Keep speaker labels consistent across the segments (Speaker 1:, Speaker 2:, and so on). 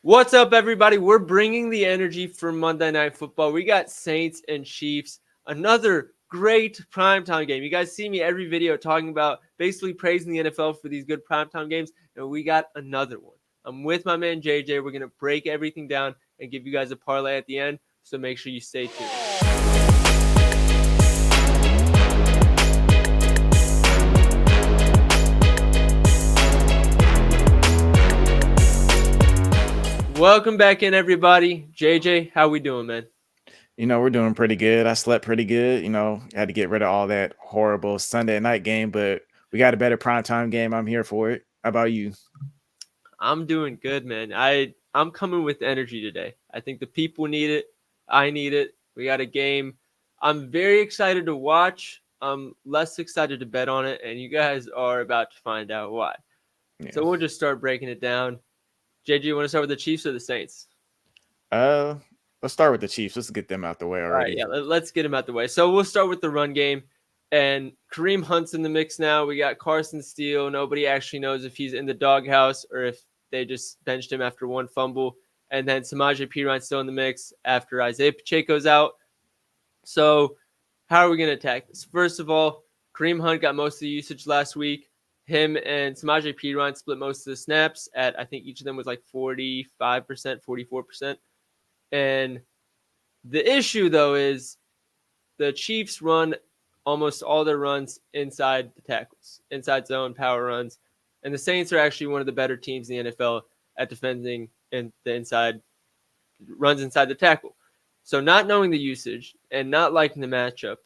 Speaker 1: What's up, everybody? We're bringing the energy for Monday Night Football. We got Saints and Chiefs, another great primetime game. You guys see me every video talking about basically praising the NFL for these good primetime games, and we got another one. I'm with my man JJ. We're going to break everything down and give you guys a parlay at the end, so make sure you stay tuned. Welcome back in, everybody. JJ, how we doing, man?
Speaker 2: We're doing pretty good. I slept pretty good. Had to get rid of all that horrible Sunday night game, but we got a better primetime game. I'm here for it. How about you?
Speaker 1: I'm doing good, man. I'm coming with energy today. I think the people need it. I need it. We got a game. I'm very excited to watch. I'm less excited to bet on it, and you guys are about to find out why.
Speaker 2: Yeah.
Speaker 1: So we'll just start breaking it down. JJ, you want to start with the Chiefs or the Saints?
Speaker 2: Let's start with the Chiefs. Let's get them out the way already.
Speaker 1: All right, yeah, let's get them out the way. So we'll start with the run game. And Kareem Hunt's in the mix now. We got Carson Steele. Nobody actually knows if he's in the doghouse or if they just benched him after one fumble. And then Samaje Perine's still in the mix after Isaiah Pacheco's out. So how are we going to attack this? First of all, Kareem Hunt got most of the usage last week. Him and Samaje Perine split most of the snaps at, I think each of them was like 45%, 44%. And the issue, though, is the Chiefs run almost all their runs inside the tackles, inside zone power runs. And the Saints are actually one of the better teams in the NFL at defending in the inside runs inside the tackle. So not knowing the usage and not liking the matchup,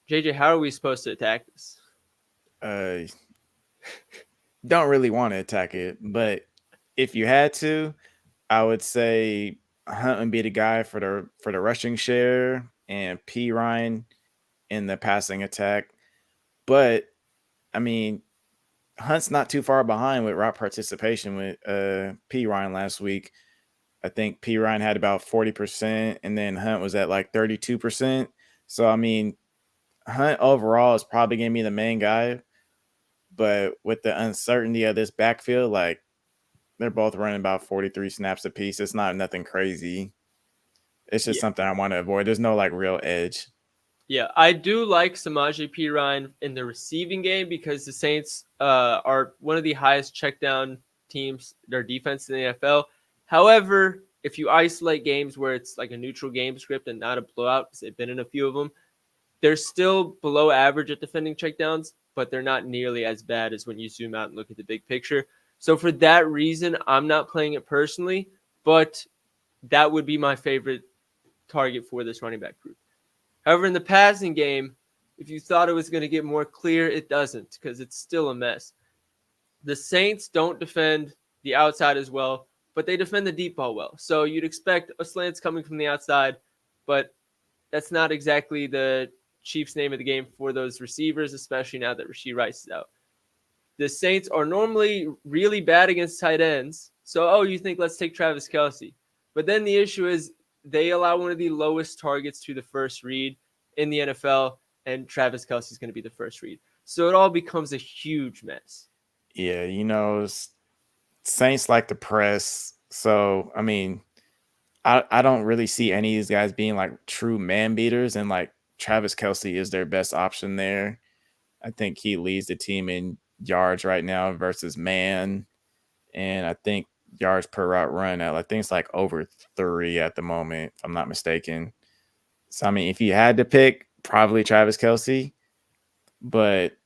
Speaker 1: JJ, how are we supposed to attack this?
Speaker 2: Don't really want to attack it, but if you had to, I would say Hunt would be the guy for the rushing share and P Ryan in the passing attack. But I mean, Hunt's not too far behind with route participation with P Ryan last week. I think P Ryan had about 40%, and then Hunt was at like 32%. So I mean, Hunt overall is probably gonna be the main guy, but with the uncertainty of this backfield, like they're both running about 43 snaps apiece. It's not nothing crazy. It's just something I want to avoid. There's no like real edge.
Speaker 1: Yeah, I do like Samaje Perine in the receiving game because the Saints are one of the highest check down teams, their defense in the NFL. However, if you isolate games where it's like a neutral game script and not a blowout, because they've been in a few of them, they're still below average at defending checkdowns, but they're not nearly as bad as when you zoom out and look at the big picture. So for that reason, I'm not playing it personally, but that would be my favorite target for this running back group. However, in the passing game, if you thought it was going to get more clear, it doesn't because it's still a mess. The Saints don't defend the outside as well, but they defend the deep ball well. So you'd expect a slants coming from the outside, but that's not exactly the Chiefs' name of the game for those receivers, especially now that Rashee Rice is out. The Saints are normally really bad against tight ends. So, you think let's take Travis Kelce. But then the issue is they allow one of the lowest targets to the first read in the NFL, and Travis Kelce is going to be the first read. So it all becomes a huge mess.
Speaker 2: Yeah, Saints like to press. So, I mean, I don't really see any of these guys being like true man beaters, and like Travis Kelce is their best option there. I think he leads the team in yards right now versus man. And I think yards per route run I think it's like over 3 at the moment, if I'm not mistaken. So I mean, if you had to pick, probably Travis Kelce. But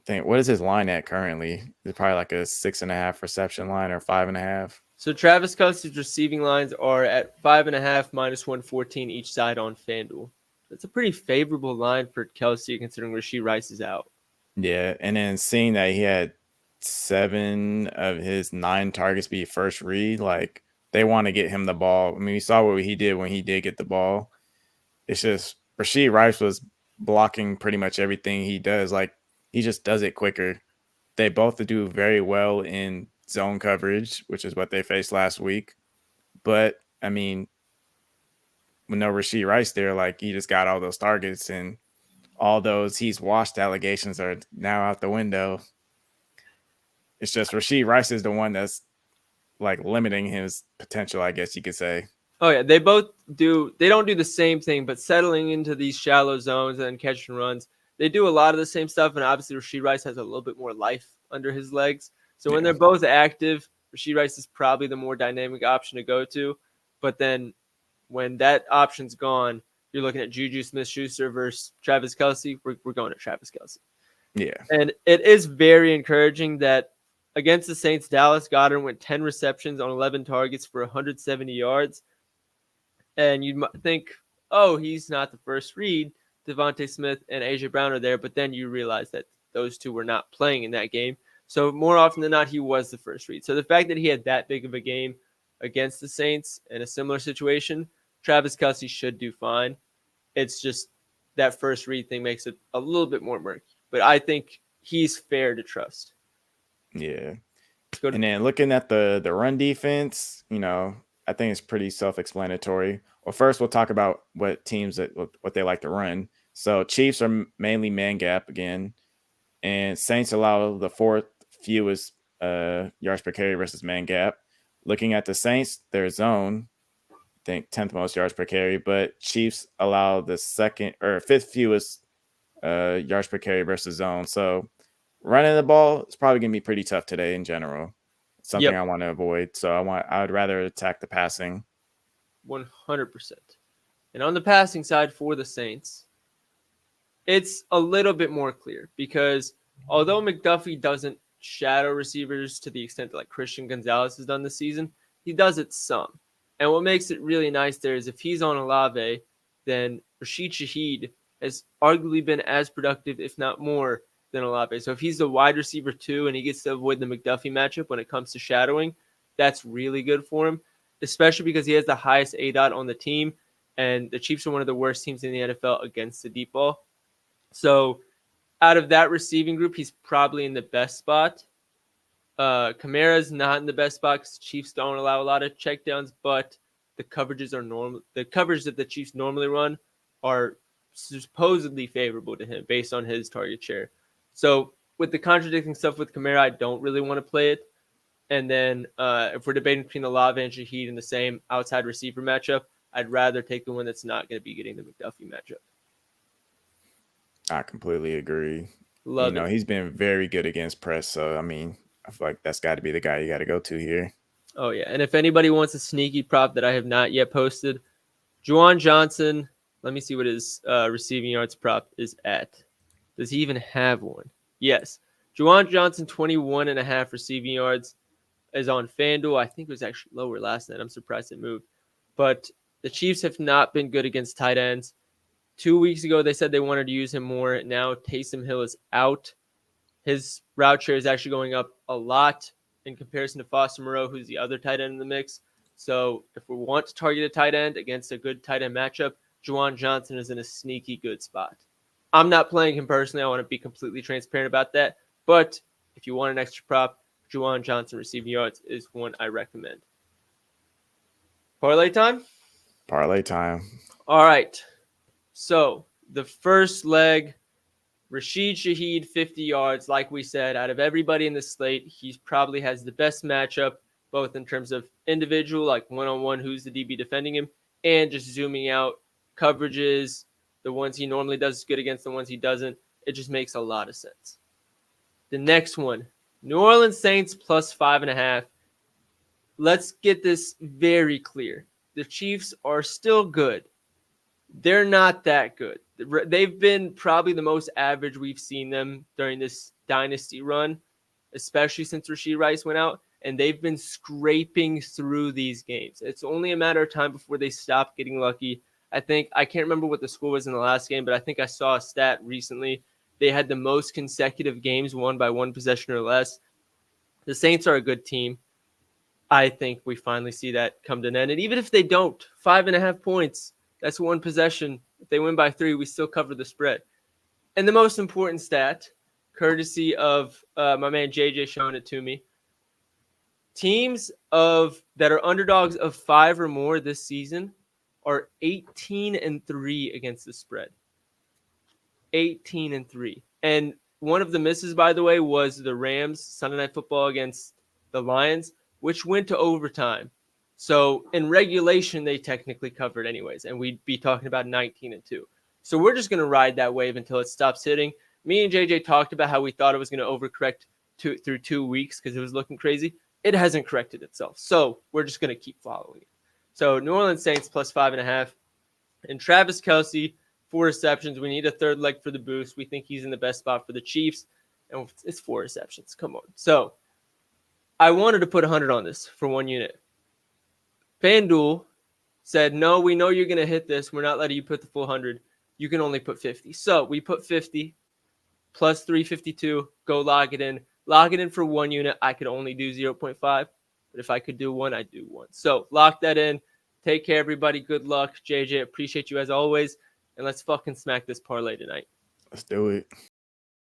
Speaker 2: what is his line at currently? It's probably like a 6.5 reception line or 5.5.
Speaker 1: So Travis Kelce's receiving lines are at 5.5 minus 114 each side on FanDuel. That's a pretty favorable line for Kelce considering Rashee Rice is out.
Speaker 2: Yeah, and then seeing that he had 7 of his 9 targets be first read, like they want to get him the ball. I mean, we saw what he did when he did get the ball. It's just Rashee Rice was blocking pretty much everything he does. Like he just does it quicker. They both do very well in zone coverage, which is what they faced last week. But I mean, with no Rashee Rice there, like he just got all those targets, and all those he's washed allegations are now out the window. It's just Rashee Rice is the one that's like limiting his potential, I guess you could say.
Speaker 1: Oh yeah, they both do. They don't do the same thing, but settling into these shallow zones and catching runs, they do a lot of the same stuff. And obviously, Rashid Rice has a little bit more life under his legs. So when
Speaker 2: Yeah.
Speaker 1: they're both active, Rashid Rice is probably the more dynamic option to go to. But then when that option's gone, you're looking at Juju Smith-Schuster versus Travis Kelce. We're going to Travis Kelce.
Speaker 2: Yeah.
Speaker 1: And it is very encouraging that against the Saints, Dallas Goedert went 10 receptions on 11 targets for 170 yards. And you might think, oh, he's not the first read. Devontae Smith and AJ Brown are there, but then you realize that those two were not playing in that game. So more often than not, he was the first read. So the fact that he had that big of a game against the Saints in a similar situation, Travis Kelce should do fine. It's just that first read thing makes it a little bit more murky. But I think he's fair to trust.
Speaker 2: Yeah.
Speaker 1: Let's go to
Speaker 2: And then looking at the run defense, I think it's pretty self-explanatory. Well, first we'll talk about what teams what they like to run. So Chiefs are mainly man gap again, and Saints allow the fourth fewest yards per carry versus man gap. Looking at the Saints, their zone, I think 10th most yards per carry, but Chiefs allow the second or fifth fewest yards per carry versus zone. So running the ball is probably going to be pretty tough today in general. It's something
Speaker 1: Yep,
Speaker 2: I want to avoid. So I would rather attack the passing.
Speaker 1: 100%. And on the passing side for the Saints, it's a little bit more clear because although McDuffie doesn't shadow receivers to the extent that like Christian Gonzalez has done this season, he does it some. And what makes it really nice there is if he's on Olave, then Rashid Shaheed has arguably been as productive, if not more, than Olave. So if he's the wide receiver too and he gets to avoid the McDuffie matchup when it comes to shadowing, that's really good for him, especially because he has the highest ADOT on the team. And the Chiefs are one of the worst teams in the NFL against the deep ball. So out of that receiving group, he's probably in the best spot. Kamara's not in the best spot because Chiefs don't allow a lot of checkdowns, but the coverages are normal. The coverage that the Chiefs normally run are supposedly favorable to him based on his target share. So with the contradicting stuff with Kamara, I don't really want to play it. And then if we're debating between Olave and Shaheed in the same outside receiver matchup, I'd rather take the one that's not going to be getting the McDuffie matchup.
Speaker 2: I completely agree.
Speaker 1: Love it.
Speaker 2: He's been very good against press. So, I mean, I feel like that's got to be the guy you got to go to here.
Speaker 1: Oh, yeah. And if anybody wants a sneaky prop that I have not yet posted, Juwan Johnson, let me see what his receiving yards prop is at. Does he even have one? Yes. Juwan Johnson, 21.5 receiving yards is on FanDuel. I think it was actually lower last night. I'm surprised it moved. But the Chiefs have not been good against tight ends. 2 weeks ago, they said they wanted to use him more. Now Taysom Hill is out. His route share is actually going up a lot in comparison to Foster Moreau, who's the other tight end in the mix. So if we want to target a tight end against a good tight end matchup, Juwan Johnson is in a sneaky good spot. I'm not playing him personally. I want to be completely transparent about that. But if you want an extra prop, Juwan Johnson receiving yards is one I recommend. Parlay time?
Speaker 2: Parlay time.
Speaker 1: All right. So the first leg, Rashid Shaheed, 50 yards. Like we said, out of everybody in the slate, he probably has the best matchup, both in terms of individual, like one-on-one, who's the DB defending him, and just zooming out coverages, the ones he normally does good against, the ones he doesn't. It just makes a lot of sense. The next one, New Orleans Saints plus 5.5. Let's get this very clear. The Chiefs are still good. They're not that good. They've been probably the most average we've seen them during this dynasty run, especially since Rashid Rice went out, and they've been scraping through these games. It's only a matter of time before they stop getting lucky. I can't remember what the score was in the last game, but I think I saw a stat recently. They had the most consecutive games won by one possession or less. The Saints are a good team. I think we finally see that come to an end. And even if they don't, 5.5 points, that's one possession. If they win by 3, we still cover the spread. And the most important stat, courtesy of my man JJ showing it to me, teams that are underdogs of 5 or more this season are 18-3 against the spread. 18-3. And one of the misses, by the way, was the Rams Sunday Night Football against the Lions. which went to overtime. So in regulation, they technically covered anyways, and we'd be talking about 19-2. So we're just going to ride that wave until it stops hitting. Me and JJ talked about how we thought it was going to overcorrect through 2 weeks because it was looking crazy. It hasn't corrected itself. So we're just going to keep following it. So New Orleans Saints plus 5.5. And Travis Kelce, 4 receptions. We need a third leg for the boost. We think he's in the best spot for the Chiefs. And it's 4 receptions. Come on. So I wanted to put 100 on this for 1 unit. FanDuel said, no, we know you're going to hit this. We're not letting you put the full 100. You can only put 50. So we put 50 plus 352. Go log it in. Log it in for 1 unit. I could only do 0.5. But if I could do 1, I'd do 1. So lock that in. Take care, everybody. Good luck. JJ, appreciate you as always. And let's fucking smack this parlay tonight.
Speaker 2: Let's do it.